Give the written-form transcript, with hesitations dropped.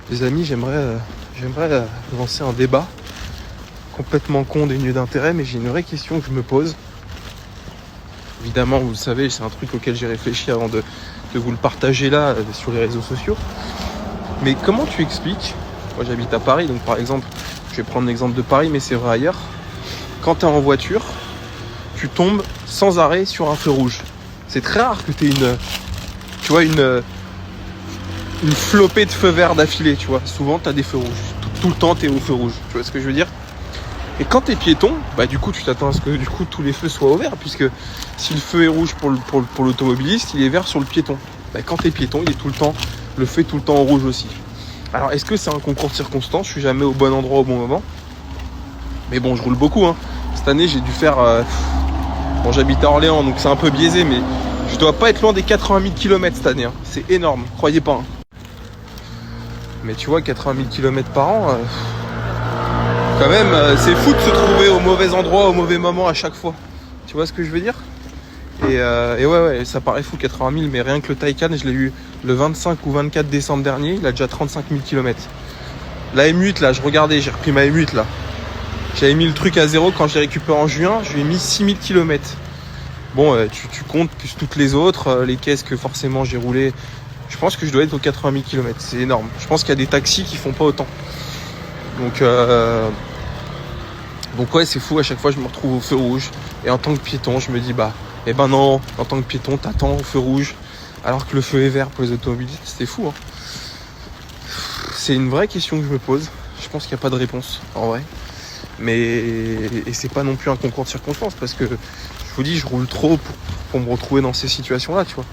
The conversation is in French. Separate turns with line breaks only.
Les amis, j'aimerais lancer un débat complètement con, dénué d'intérêt, mais j'ai une vraie question que je me pose. Évidemment, vous le savez, c'est un truc auquel j'ai réfléchi avant de vous le partager là sur les réseaux sociaux. Mais comment tu expliques, moi j'habite à Paris, donc par exemple, je vais prendre l'exemple de Paris, mais c'est vrai ailleurs, quand tu es en voiture, tu tombes sans arrêt sur un feu rouge. C'est très rare que tu aies une flopée de feux verts d'affilée, tu vois. Souvent, tu as des feux rouges. Tout le temps, tu es au feu rouge. Tu vois ce que je veux dire? Et quand tu es piéton, bah du coup, tu t'attends à ce que du coup tous les feux soient au vert, puisque si le feu est rouge pour l'automobiliste, il est vert sur le piéton. Bah, quand tu es piéton, le feu est tout le temps en rouge aussi. Alors, est-ce que c'est un concours de circonstances? Je suis jamais au bon endroit au bon moment. Mais bon, je roule beaucoup, hein. Cette année, j'ai dû faire... Bon, j'habite à Orléans, donc c'est un peu biaisé, mais je dois pas être loin des 80 000 km cette année. Hein. C'est énorme, croyez pas. Hein. Mais tu vois, 80 000 km par an, quand même, c'est fou de se trouver au mauvais endroit, au mauvais moment à chaque fois. Tu vois ce que je veux dire? Et ouais, ça paraît fou, 80 000, mais rien que le Taycan, je l'ai eu le 25 ou 24 décembre dernier, il a déjà 35 000 km. La M8, là, j'ai repris ma M8, là. J'avais mis le truc à zéro quand je l'ai récupéré en juin, je lui ai mis 6000 km. Bon, tu comptes plus toutes les autres, les caisses que forcément j'ai roulé. Je pense que je dois être aux 80 000 km, c'est énorme. Je pense qu'il y a des taxis qui font pas autant. Donc ouais, c'est fou, à chaque fois je me retrouve au feu rouge. Et en tant que piéton, je me dis non, en tant que piéton, t'attends au feu rouge. Alors que le feu est vert pour les automobilistes, c'est fou. Hein. C'est une vraie question que je me pose. Je pense qu'il n'y a pas de réponse, en vrai. Et c'est pas non plus un concours de circonstances, parce que je vous dis, je roule trop pour me retrouver dans ces situations-là, tu vois.